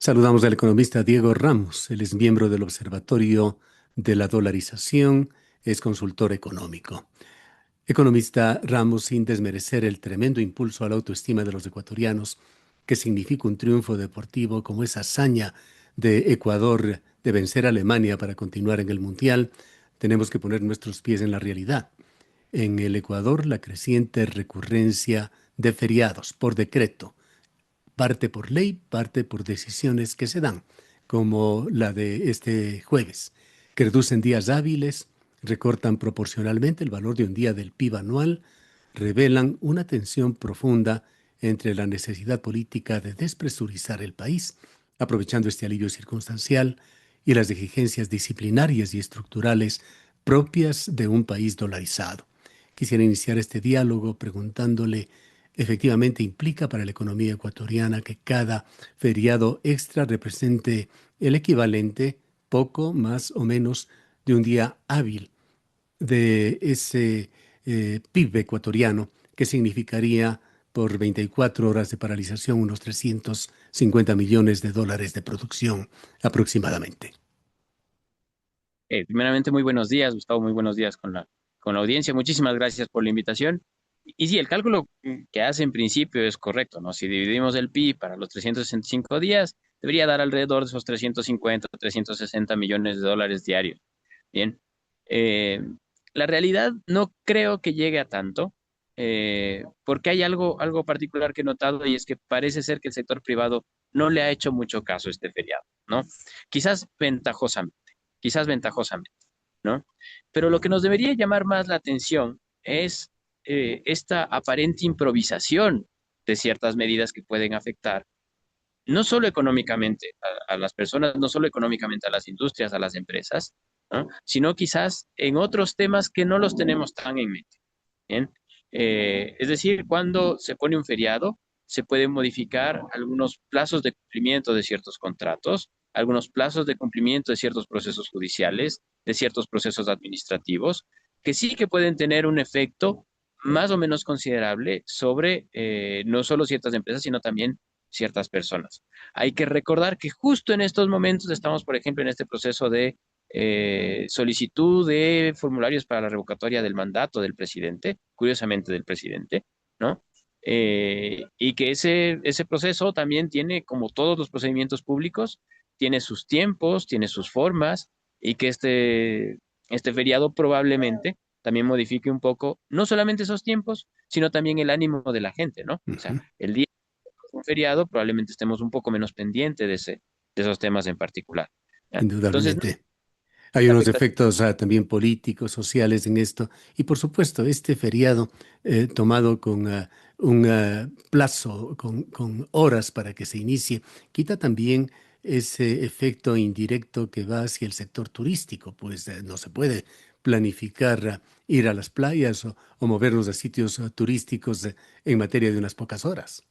Saludamos al economista Diego Ramos. Él es miembro del Observatorio de la Dolarización, es consultor económico. Economista Ramos, sin desmerecer el tremendo impulso a la autoestima de los ecuatorianos que significa un triunfo deportivo como esa hazaña de Ecuador de vencer a Alemania para continuar en el Mundial, tenemos que poner nuestros pies en la realidad. En el Ecuador, la creciente recurrencia de feriados por decreto, parte por ley, parte por decisiones que se dan, como la de este jueves, que reducen días hábiles, recortan proporcionalmente el valor de un día del PIB anual, revelan una tensión profunda entre la necesidad política de despresurizar el país, aprovechando este alivio circunstancial, y las exigencias disciplinarias y estructurales propias de un país dolarizado. Quisiera iniciar este diálogo preguntándole: efectivamente, implica para la economía ecuatoriana que cada feriado extra represente el equivalente, poco más o menos, de un día hábil de ese PIB ecuatoriano, que significaría por 24 horas de paralización unos 350 millones de dólares de producción aproximadamente. Primeramente, muy buenos días, Gustavo, muy buenos días con la audiencia. Muchísimas gracias por la invitación. Y sí, el cálculo que hace en principio es correcto, ¿no? Si dividimos el PIB para los 365 días, debería dar alrededor de esos 350 o 360 millones de dólares diarios. Bien. Eh, la realidad no creo que llegue a tanto, porque hay algo particular que he notado y es que parece ser que el sector privado no le ha hecho mucho caso a este feriado, ¿no? Quizás ventajosamente quizás ventajosamente, ¿no? Pero lo que nos debería llamar más la atención es esta aparente improvisación de ciertas medidas que pueden afectar no solo económicamente a las personas, no solo económicamente a las industrias, a las empresas, ¿no? Sino quizás en otros temas que no los tenemos tan en mente. ¿Bien? Es decir, cuando se pone un feriado, se pueden modificar algunos plazos de cumplimiento de ciertos contratos, algunos plazos de cumplimiento de ciertos procesos judiciales, de ciertos procesos administrativos, que sí que pueden tener un efecto más o menos considerable sobre no solo ciertas empresas, sino también ciertas personas. Hay que recordar que justo en estos momentos estamos, por ejemplo, en este proceso de solicitud de formularios para la revocatoria del mandato del presidente, curiosamente del presidente, ¿no? Y que ese proceso también tiene, como todos los procedimientos públicos, tiene sus tiempos, tiene sus formas, y que este feriado probablemente también modifique un poco, no solamente esos tiempos, sino también el ánimo de la gente, ¿no? O sea, Ujú. el día de un feriado probablemente estemos un poco menos pendientes de esos temas en particular. ¿Ya? Entonces, no Indudablemente. Hay la unos afectación. efectos también políticos, sociales en esto. Y por supuesto, este feriado tomado con un plazo, con horas para que se inicie, quita también ese efecto indirecto que va hacia el sector turístico, pues no se puede planificar ir a las playas o movernos a sitios turísticos en materia de unas pocas horas.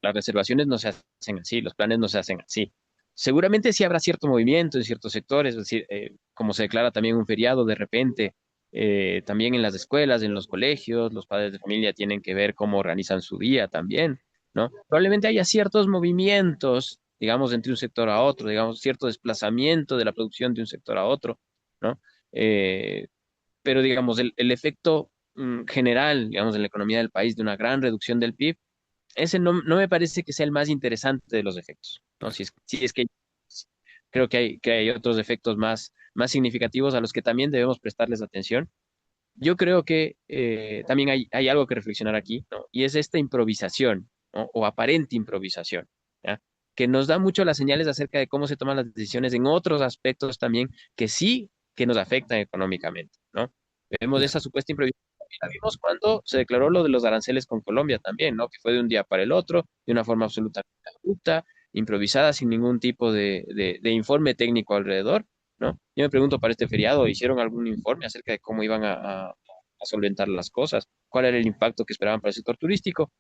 Las reservaciones no se hacen así, los planes no se hacen así. Seguramente sí habrá cierto movimiento en ciertos sectores, es decir, como se declara también un feriado de repente, también en las escuelas, en los colegios, los padres de familia tienen que ver cómo organizan su día también, ¿no? Probablemente haya ciertos movimientos, digamos, entre un sector a otro, digamos, cierto desplazamiento de la producción de un sector a otro, ¿no? Eh, pero digamos, el efecto general, digamos, en la economía del país de una gran reducción del PIB, ese no me parece que sea el más interesante de los efectos, ¿no? Si es que creo que hay otros efectos más significativos a los que también debemos prestarles atención. Yo creo que también hay algo que reflexionar aquí, ¿no? Y es esta improvisación, ¿no? O aparente improvisación, ¿ya? Que nos da mucho las señales acerca de cómo se toman las decisiones en otros aspectos también que sí que nos afectan económicamente, ¿no? Vemos esa Claro. supuesta improvisación. Y la vimos cuando se declaró lo de los aranceles con Colombia también, ¿no? Que fue de un día para el otro, de una forma absolutamente abrupta, improvisada, sin ningún tipo de informe técnico alrededor, ¿no? Yo me pregunto, para este feriado, ¿hicieron algún informe acerca de cómo iban a solventar las cosas? ¿Cuál era el impacto que esperaban para el sector turístico?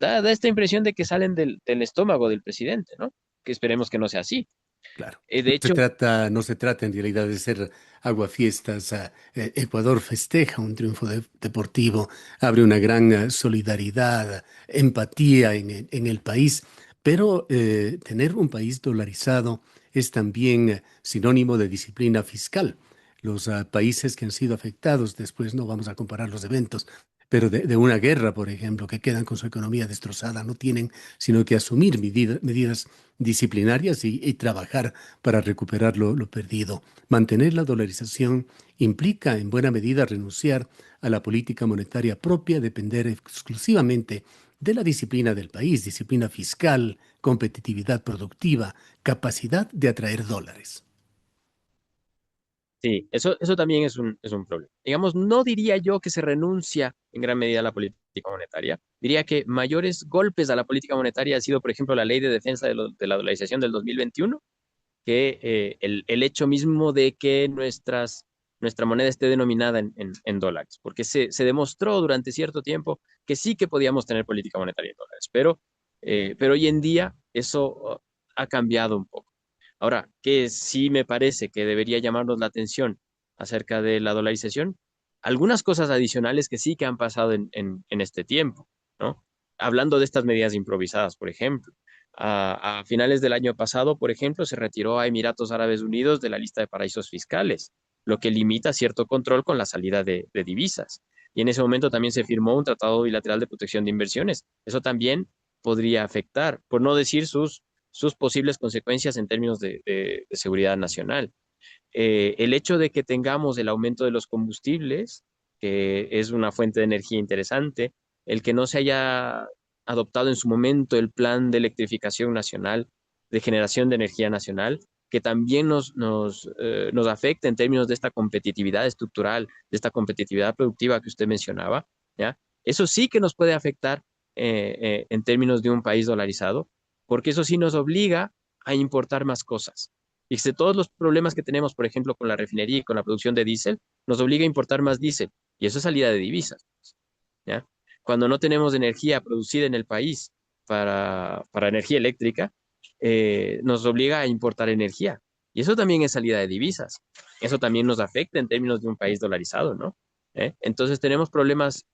Da esta impresión de que salen del estómago del presidente, ¿no? Que esperemos que no sea así. Claro. De hecho, No se trata en realidad de ser aguafiestas. Ecuador festeja un triunfo deportivo, abre una gran solidaridad, empatía en el país, Pero tener un país dolarizado es también sinónimo de disciplina fiscal. Los países que han sido afectados, después no vamos a comparar los eventos, pero de una guerra, por ejemplo, que quedan con su economía destrozada, no tienen sino que asumir medidas disciplinarias y trabajar para recuperar lo perdido. Mantener la dolarización implica en buena medida renunciar a la política monetaria propia, depender exclusivamente de la disciplina del país, disciplina fiscal, competitividad productiva, capacidad de atraer dólares. Sí, eso también es un problema. Digamos, no diría yo que se renuncia en gran medida a la política monetaria. Diría que mayores golpes a la política monetaria ha sido, por ejemplo, la ley de defensa de la dolarización del 2021, que el hecho mismo de que nuestra moneda esté denominada en dólares, porque se demostró durante cierto tiempo que sí que podíamos tener política monetaria en dólares, pero hoy en día eso ha cambiado un poco. Ahora, que sí me parece que debería llamarnos la atención acerca de la dolarización, algunas cosas adicionales que sí que han pasado en este tiempo, ¿no? Hablando de estas medidas improvisadas, por ejemplo. A finales del año pasado, por ejemplo, se retiró a Emiratos Árabes Unidos de la lista de paraísos fiscales, lo que limita cierto control con la salida de divisas. Y en ese momento también se firmó un tratado bilateral de protección de inversiones. Eso también podría afectar, por no decir sus posibles consecuencias en términos de seguridad nacional. El hecho de que tengamos el aumento de los combustibles, que es una fuente de energía interesante, el que no se haya adoptado en su momento el plan de electrificación nacional, de generación de energía nacional, que también nos afecta en términos de esta competitividad estructural, de esta competitividad productiva que usted mencionaba, ¿ya? Eso sí que nos puede afectar en términos de un país dolarizado, porque eso sí nos obliga a importar más cosas. Fíjese, todos los problemas que tenemos, por ejemplo, con la refinería y con la producción de diésel, nos obliga a importar más diésel. Y eso es salida de divisas, ¿ya? Cuando no tenemos energía producida en el país para energía eléctrica, nos obliga a importar energía. Y eso también es salida de divisas. Eso también nos afecta en términos de un país dolarizado, ¿no? Entonces tenemos problemas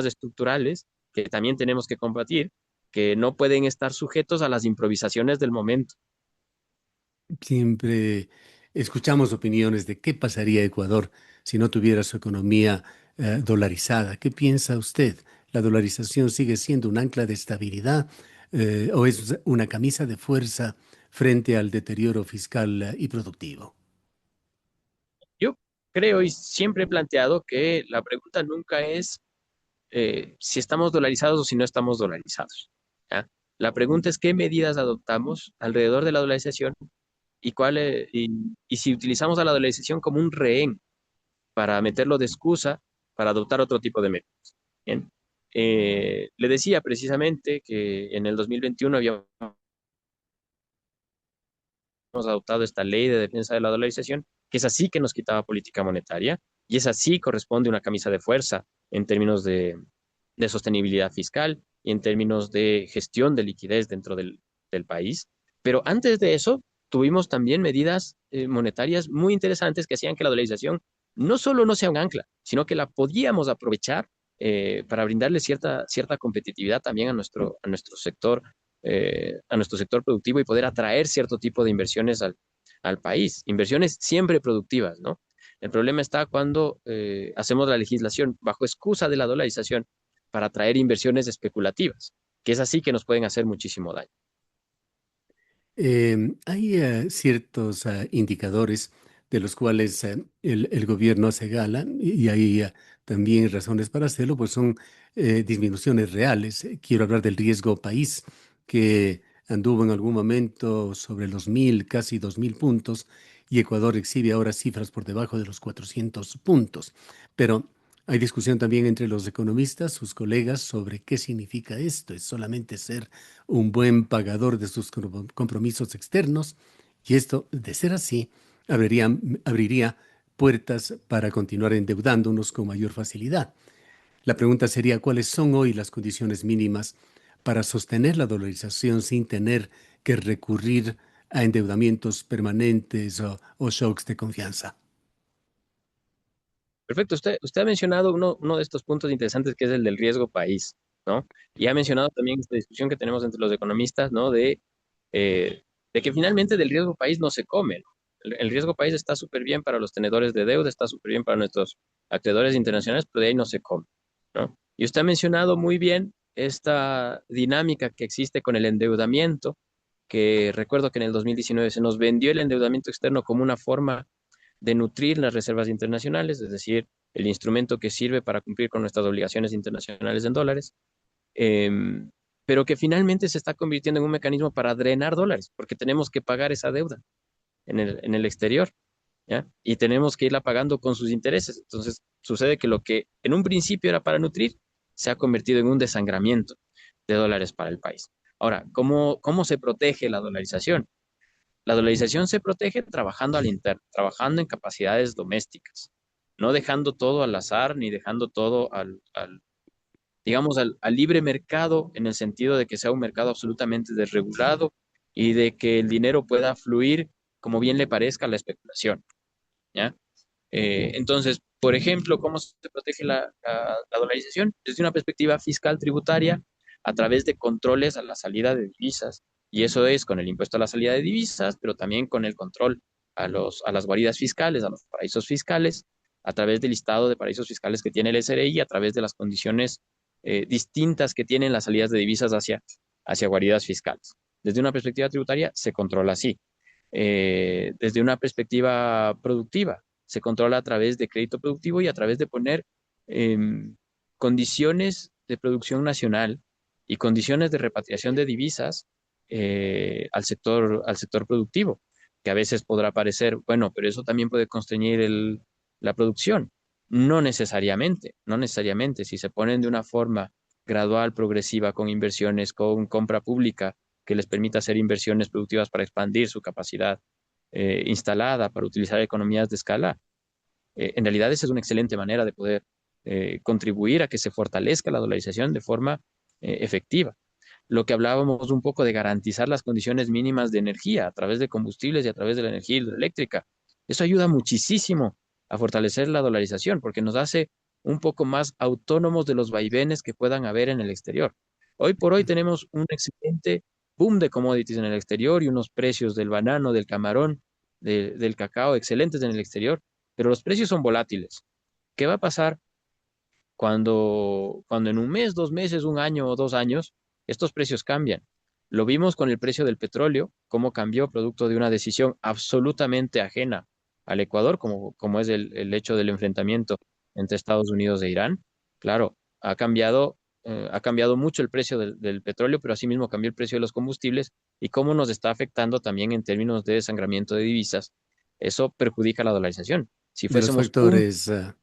estructurales que también tenemos que combatir, que no pueden estar sujetos a las improvisaciones del momento. Siempre escuchamos opiniones de qué pasaría Ecuador si no tuviera su economía dolarizada. ¿Qué piensa usted? ¿La dolarización sigue siendo un ancla de estabilidad o es una camisa de fuerza frente al deterioro fiscal y productivo? Yo creo y siempre he planteado que la pregunta nunca es si estamos dolarizados o si no estamos dolarizados, ¿ya? La pregunta es qué medidas adoptamos alrededor de la dolarización y si utilizamos a la dolarización como un rehén para meterlo de excusa para adoptar otro tipo de medidas. Bien. Le decía precisamente que en el 2021 habíamos adoptado esta ley de defensa de la dolarización, que es así que nos quitaba política monetaria y es así corresponde una camisa de fuerza en términos de sostenibilidad fiscal y en términos de gestión de liquidez dentro del país. Pero antes de eso, tuvimos también medidas monetarias muy interesantes que hacían que la dolarización no solo no sea un ancla, sino que la podíamos aprovechar para brindarle cierta competitividad también a nuestro sector productivo y poder atraer cierto tipo de inversiones al país. Inversiones siempre productivas, ¿no? El problema está cuando hacemos la legislación bajo excusa de la dolarización para atraer inversiones especulativas, que es así que nos pueden hacer muchísimo daño. Hay ciertos indicadores de los cuales el gobierno hace gala y hay también razones para hacerlo, pues son disminuciones reales. Quiero hablar del riesgo país, que anduvo en algún momento sobre los 1.000, casi 2.000 puntos, y Ecuador exhibe ahora cifras por debajo de los 400 puntos. Pero hay discusión también entre los economistas, sus colegas, sobre qué significa esto. ¿Es solamente ser un buen pagador de sus compromisos externos? Y esto, de ser así, abriría puertas para continuar endeudándonos con mayor facilidad. La pregunta sería, ¿cuáles son hoy las condiciones mínimas para sostener la dolarización sin tener que recurrir a endeudamientos permanentes o shocks de confianza? Perfecto, usted ha mencionado uno de estos puntos interesantes que es el del riesgo país. ¿no? Y ha mencionado también esta discusión que tenemos entre los economistas, ¿no? Eh, de que finalmente del riesgo país no se come, ¿no? El riesgo país está súper bien para los tenedores de deuda, está súper bien para nuestros acreedores internacionales, pero de ahí no se come, ¿no? Y usted ha mencionado muy bien esta dinámica que existe con el endeudamiento, que recuerdo que en el 2019 se nos vendió el endeudamiento externo como una forma de nutrir las reservas internacionales, es decir, el instrumento que sirve para cumplir con nuestras obligaciones internacionales en dólares, em, pero que finalmente se está convirtiendo en un mecanismo para drenar dólares, porque tenemos que pagar esa deuda en el exterior, ¿ya? Y tenemos que irla pagando con sus intereses. Entonces, sucede que lo que en un principio era para nutrir, se ha convertido en un desangramiento de dólares para el país. Ahora, ¿cómo se protege la dolarización? La dolarización se protege trabajando al interno, trabajando en capacidades domésticas, no dejando todo al azar ni dejando todo digamos, al libre mercado en el sentido de que sea un mercado absolutamente desregulado y de que el dinero pueda fluir como bien le parezca a la especulación, ¿ya? Entonces, por ejemplo, ¿cómo se protege la dolarización? Desde una perspectiva fiscal tributaria, a través de controles a la salida de divisas, y eso es con el impuesto a la salida de divisas, pero también con el control a las guaridas fiscales, a los paraísos fiscales, a través del listado de paraísos fiscales que tiene el SRI, a través de las condiciones distintas que tienen las salidas de divisas hacia guaridas fiscales. Desde una perspectiva tributaria se controla así. Desde una perspectiva productiva, se controla a través de crédito productivo y a través de poner eh, condiciones de producción nacional y condiciones de repatriación de divisas al sector productivo, que a veces podrá parecer, bueno, pero eso también puede constreñir la producción. No necesariamente, no necesariamente. Si se ponen de una forma gradual, progresiva, con inversiones, con compra pública, que les permita hacer inversiones productivas para expandir su capacidad instalada, para utilizar economías de escala, en realidad esa es una excelente manera de poder contribuir a que se fortalezca la dolarización de forma efectiva. Lo que hablábamos un poco de garantizar las condiciones mínimas de energía a través de combustibles y a través de la energía hidroeléctrica. Eso ayuda muchísimo a fortalecer la dolarización porque nos hace un poco más autónomos de los vaivenes que puedan haber en el exterior. Hoy por hoy tenemos un excelente boom de commodities en el exterior y unos precios del banano, del camarón, del cacao excelentes en el exterior, pero los precios son volátiles. ¿Qué va a pasar cuando en un mes, 2 meses, un año o 2 años, estos precios cambian? Lo vimos con el precio del petróleo, cómo cambió producto de una decisión absolutamente ajena al Ecuador, como es el hecho del enfrentamiento entre Estados Unidos e Irán. Claro, ha cambiado mucho el precio del petróleo, pero asimismo cambió el precio de los combustibles y cómo nos está afectando también en términos de desangramiento de divisas. Eso perjudica la dolarización. Si De los fuésemos un factores, de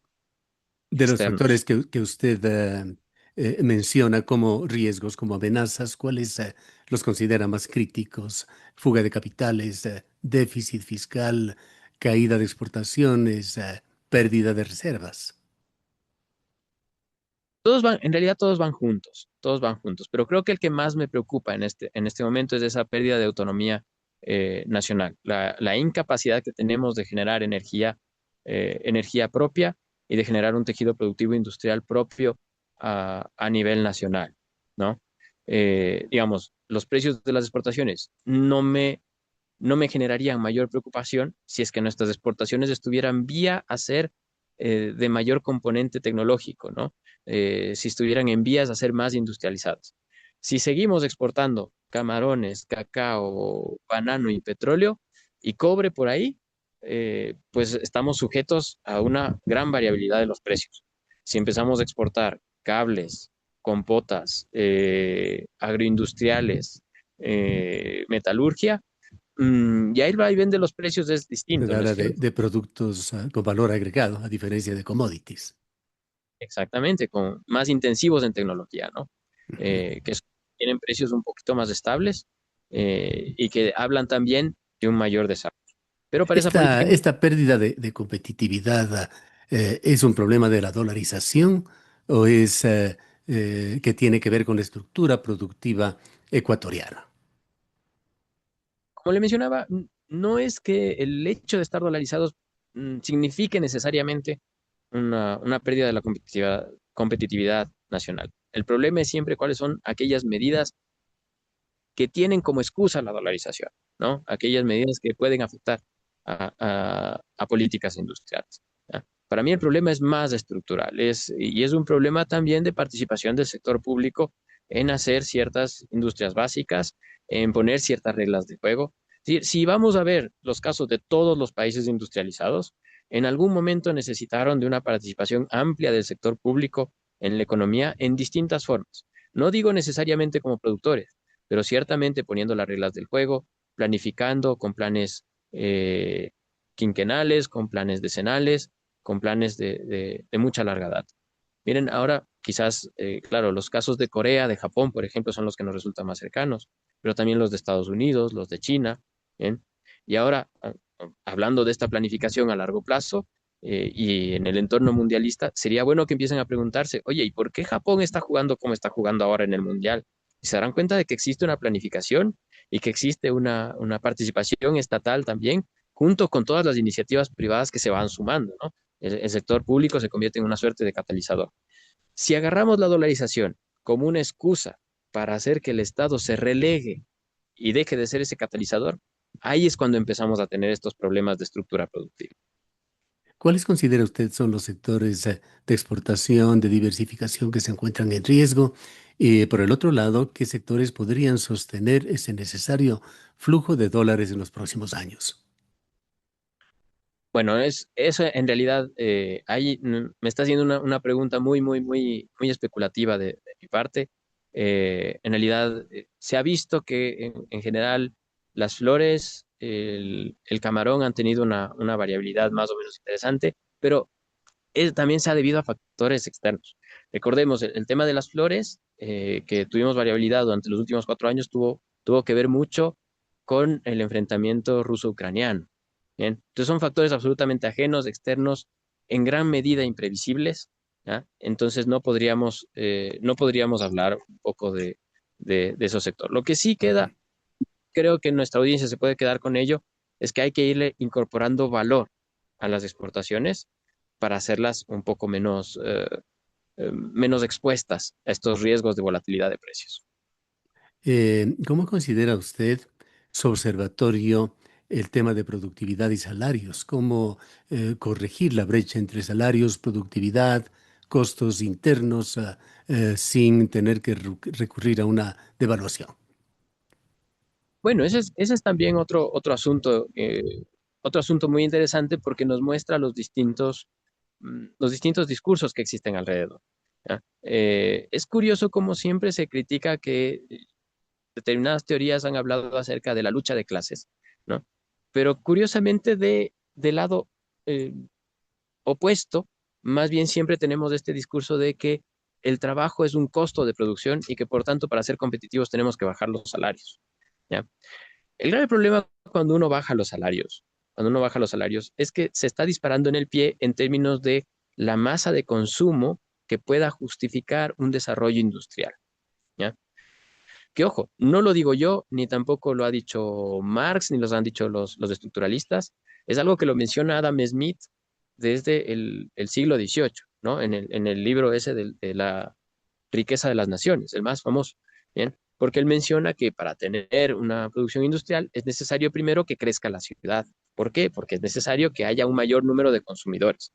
los externos. factores que usted menciona como riesgos, como amenazas, ¿cuáles los considera más críticos? Fuga de capitales, déficit fiscal, caída de exportaciones, pérdida de reservas. En realidad todos van juntos, pero creo que el que más me preocupa en este momento es esa pérdida de autonomía nacional, la incapacidad que tenemos de generar energía propia y de generar un tejido productivo industrial propio a nivel nacional, ¿no? Digamos, los precios de las exportaciones no me generarían mayor preocupación si es que nuestras exportaciones estuvieran vía a ser de mayor componente tecnológico, ¿no? Si estuvieran en vías a ser más industrializadas. Si seguimos exportando camarones, cacao, banano y petróleo y cobre por ahí, pues estamos sujetos a una gran variabilidad de los precios. Si empezamos a exportar cables, compotas, agroindustriales, metalurgia, y ahí va y vende los precios es distinto, Usted ¿no es habla cierto? de productos con valor agregado, a diferencia de commodities. Exactamente, con más intensivos en tecnología, ¿no? Ujú. Tienen precios un poquito más estables y que hablan también de un mayor desarrollo. Pero para esa política Esta pérdida de competitividad, ¿es un problema de la dolarización o es que tiene que ver con la estructura productiva ecuatoriana? como le mencionaba, no es que el hecho de estar dolarizados signifique necesariamente una pérdida de la competitividad nacional. El problema es siempre cuáles son aquellas medidas que tienen como excusa la dolarización, ¿no? Aquellas medidas que pueden afectar a políticas industriales. ¿Ya? Para mí el problema es más estructural y es un problema también de participación del sector público en hacer ciertas industrias básicas, en poner ciertas reglas de juego. Si vamos a ver los casos de todos los países industrializados, en algún momento necesitaron de una participación amplia del sector público en la economía en distintas formas. No digo necesariamente como productores, pero ciertamente poniendo las reglas del juego, planificando con planes eh, quinquenales, con planes decenales, con planes de mucha larga data. Miren, ahora quizás, claro, los casos de Corea, de Japón, por ejemplo, son los que nos resultan más cercanos, pero también los de Estados Unidos, los de China, ¿bien? Y ahora, hablando de esta planificación a largo plazo y en el entorno mundialista, sería bueno que empiecen a preguntarse, oye, ¿y por qué Japón está jugando como está jugando ahora en el Mundial? Y se darán cuenta de que existe una planificación y que existe una participación estatal también, junto con todas las iniciativas privadas que se van sumando, ¿no? El sector público se convierte en una suerte de catalizador. Si agarramos la dolarización como una excusa para hacer que el Estado se relegue y deje de ser ese catalizador, ahí es cuando empezamos a tener estos problemas de estructura productiva. ¿Cuáles considera usted son los sectores de exportación, de diversificación que se encuentran en riesgo? Y por el otro lado, ¿qué sectores podrían sostener ese necesario flujo de dólares en los próximos años? Bueno, eso en realidad ahí me está haciendo una pregunta muy especulativa de mi parte. En realidad se ha visto que en general las flores, el camarón han tenido una variabilidad más o menos interesante, pero también se ha debido a factores externos. Recordemos, el tema de las flores, que tuvimos variabilidad durante los últimos 4 años, tuvo que ver mucho con el enfrentamiento ruso-ucraniano. Bien, entonces son factores absolutamente ajenos, externos, en gran medida imprevisibles. ¿Ya? Entonces no podríamos hablar un poco de esos sectores. Lo que sí Ok. queda, creo que nuestra audiencia se puede quedar con ello, es que hay que irle incorporando valor a las exportaciones para hacerlas un poco menos expuestas a estos riesgos de volatilidad de precios. ¿Cómo considera usted su observatorio el tema de productividad y salarios? ¿Cómo corregir la brecha entre salarios, productividad, costos internos, sin tener que recurrir a una devaluación? Bueno, ese es también otro asunto muy interesante porque nos muestra los distintos discursos que existen alrededor. ¿Ya? Es curioso cómo siempre se critica que determinadas teorías han hablado acerca de la lucha de clases, ¿no? Pero curiosamente del lado eh, opuesto, más bien siempre tenemos este discurso de que el trabajo es un costo de producción y que por tanto para ser competitivos tenemos que bajar los salarios. ¿Ya? El grave problema cuando uno baja los salarios, es que se está disparando en el pie en términos de la masa de consumo que pueda justificar un desarrollo industrial. ¿Ya? Que ojo, no lo digo yo, ni tampoco lo ha dicho Marx, ni los han dicho los estructuralistas. Es algo que lo menciona Adam Smith desde el siglo XVIII, ¿no? En el libro ese de la riqueza de las naciones, el más famoso, ¿bien? Porque él menciona que para tener una producción industrial es necesario primero que crezca la ciudad. ¿Por qué? Porque es necesario que haya un mayor número de consumidores.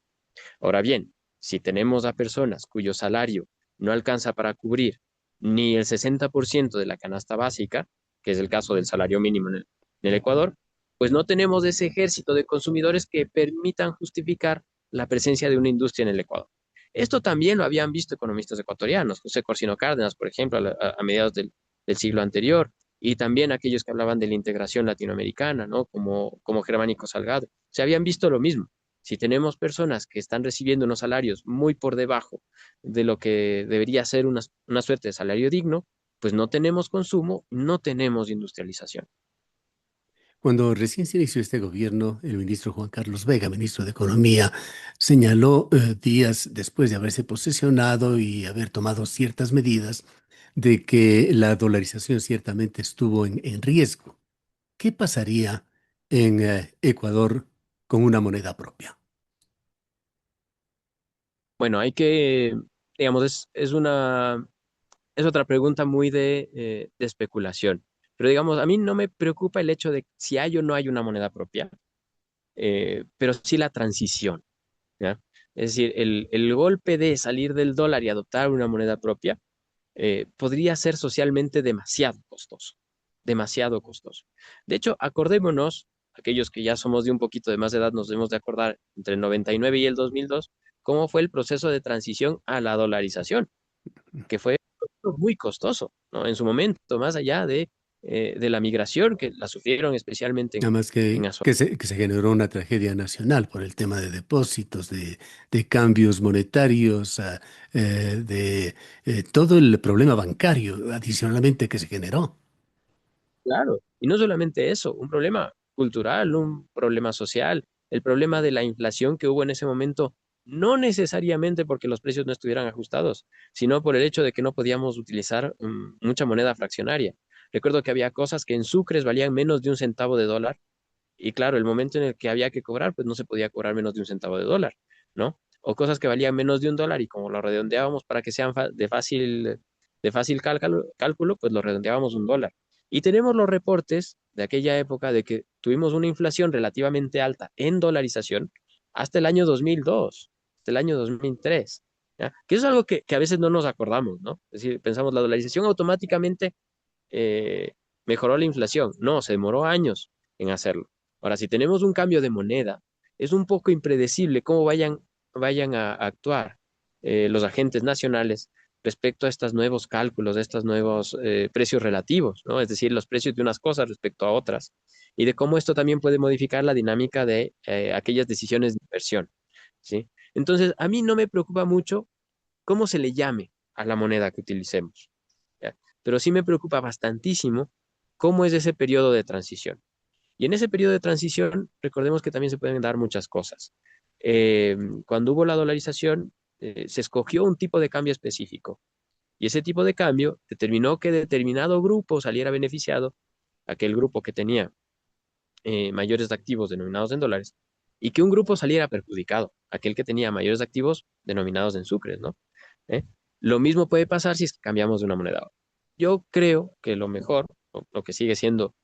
Ahora bien, si tenemos a personas cuyo salario no alcanza para cubrir ni el 60% de la canasta básica, que es el caso del salario mínimo en el Ecuador, pues no tenemos ese ejército de consumidores que permitan justificar la presencia de una industria en el Ecuador. Esto también lo habían visto economistas ecuatorianos, José Corsino Cárdenas, por ejemplo, a mediados del siglo anterior, y también aquellos que hablaban de la integración latinoamericana, ¿no? Como Germánico Salgado. Se habían visto lo mismo. Si tenemos personas que están recibiendo unos salarios muy por debajo de lo que debería ser una suerte de salario digno, pues no tenemos consumo, no tenemos industrialización. Cuando recién se inició este gobierno, el ministro Juan Carlos Vega, ministro de Economía, señaló días después de haberse posesionado y haber tomado ciertas medidas de que la dolarización ciertamente estuvo en riesgo. ¿Qué pasaría en Ecuador con una moneda propia? Bueno, digamos, es una es otra pregunta muy de especulación. Pero digamos, a mí no me preocupa el hecho de si hay o no hay una moneda propia, pero sí la transición, ¿ya? Es decir, el golpe de salir del dólar y adoptar una moneda propia podría ser socialmente demasiado costoso, demasiado costoso. De hecho, acordémonos, aquellos que ya somos de un poquito de más edad, nos debemos de acordar entre el 99 y el 2002, cómo fue el proceso de transición a la dolarización, que fue muy costoso, ¿no? En su momento, más allá de la migración, que la sufrieron especialmente Además en que, Azuay. que se generó una tragedia nacional por el tema de depósitos, de cambios monetarios, de todo el problema bancario adicionalmente que se generó. Claro, y no solamente eso, un problema cultural, un problema social, el problema de la inflación que hubo en ese momento, no necesariamente porque los precios no estuvieran ajustados, sino por el hecho de que no podíamos utilizar mucha moneda fraccionaria. Recuerdo que había cosas que en sucres valían menos de un centavo de dólar, y claro, el momento en el que había que cobrar, pues no se podía cobrar menos de un centavo de dólar, ¿no? O cosas que valían menos de un dólar y como lo redondeábamos para que sean de fácil cálculo, pues lo redondeábamos un dólar. Y tenemos los reportes de aquella época de que tuvimos una inflación relativamente alta en dolarización hasta el año 2002, hasta el año 2003, ¿ya? Que eso es algo que a veces no nos acordamos, ¿no? Es decir, pensamos la dolarización automáticamente eh, mejoró la inflación. No, se demoró años en hacerlo. Ahora, si tenemos un cambio de moneda, es un poco impredecible cómo vayan a actuar los agentes nacionales respecto a estos nuevos cálculos, a estos nuevos precios relativos, ¿no? Es decir, los precios de unas cosas respecto a otras, y de cómo esto también puede modificar la dinámica de aquellas decisiones de inversión, ¿sí? Entonces, a mí no me preocupa mucho cómo se le llame a la moneda que utilicemos, ¿ya? Pero sí me preocupa bastantísimo cómo es ese periodo de transición. Y en ese periodo de transición, recordemos que también se pueden dar muchas cosas. Eh, Cuando hubo la dolarización, se escogió un tipo de cambio específico. Y ese tipo de cambio determinó que determinado grupo saliera beneficiado, aquel grupo que tenía mayores activos denominados en dólares, y que un grupo saliera perjudicado, aquel que tenía mayores activos denominados en sucres, ¿no? ¿Eh? Lo mismo puede pasar si es que cambiamos de una moneda a otra. Yo creo que lo mejor, o lo que sigue siendo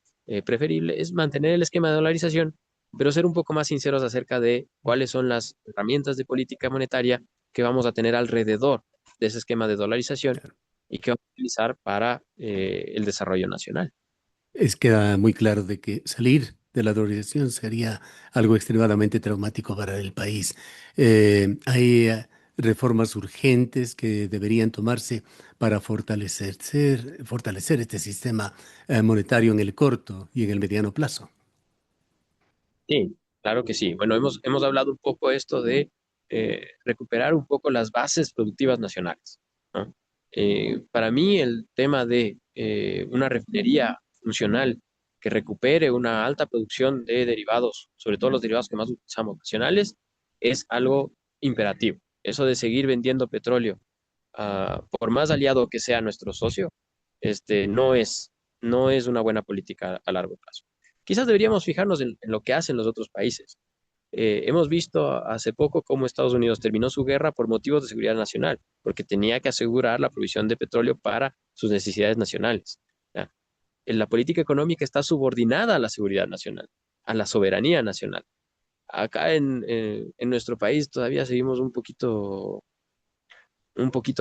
preferible, es mantener el esquema de dolarización, pero ser un poco más sinceros acerca de cuáles son las herramientas de política monetaria que vamos a tener alrededor de ese esquema de dolarización y que vamos a utilizar para el desarrollo nacional. Queda muy claro de que salir de la dolarización sería algo extremadamente traumático para el país. Hay reformas urgentes que deberían tomarse para fortalecer este sistema monetario en el corto y en el mediano plazo. Sí, claro que sí. Bueno, hemos hablado un poco esto de recuperar un poco las bases productivas nacionales, ¿no? Para mí el tema de una refinería funcional que recupere una alta producción de derivados, sobre todo los derivados que más utilizamos nacionales, es algo imperativo. Eso de seguir vendiendo petróleo, por más aliado que sea nuestro socio, no es una buena política a largo plazo. Quizás deberíamos fijarnos en lo que hacen los otros países. Hemos visto hace poco cómo Estados Unidos terminó su guerra por motivos de seguridad nacional, porque tenía que asegurar la provisión de petróleo para sus necesidades nacionales, ¿ya? La política económica está subordinada a la seguridad nacional, a la soberanía nacional. Acá en nuestro país todavía seguimos un poquito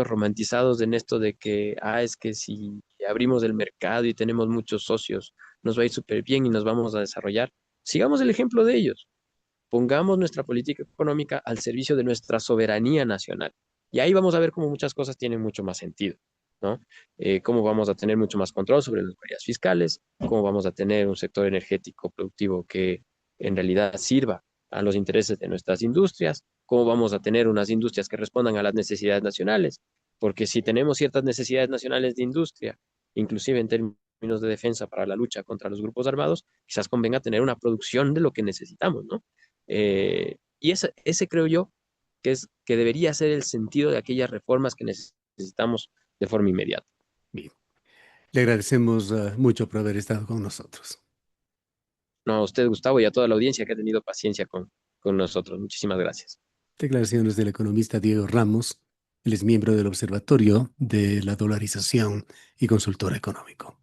romantizados en esto de que, es que si abrimos el mercado y tenemos muchos socios, nos va a ir súper bien y nos vamos a desarrollar. Sigamos el ejemplo de ellos. Pongamos nuestra política económica al servicio de nuestra soberanía nacional. Y ahí vamos a ver cómo muchas cosas tienen mucho más sentido, ¿no? Cómo vamos a tener mucho más control sobre las medidas fiscales, cómo vamos a tener un sector energético productivo que en realidad sirva a los intereses de nuestras industrias, cómo vamos a tener unas industrias que respondan a las necesidades nacionales, porque si tenemos ciertas necesidades nacionales de industria, inclusive en términos de defensa para la lucha contra los grupos armados, quizás convenga tener una producción de lo que necesitamos, ¿no? Y ese creo yo que debería ser el sentido de aquellas reformas que necesitamos de forma inmediata. Bien, le agradecemos mucho por haber estado con nosotros. No, a usted, Gustavo, y a toda la audiencia que ha tenido paciencia con nosotros. Muchísimas gracias. Declaraciones del economista Diego Ramos. Él es miembro del Observatorio de la Dolarización y consultor económico.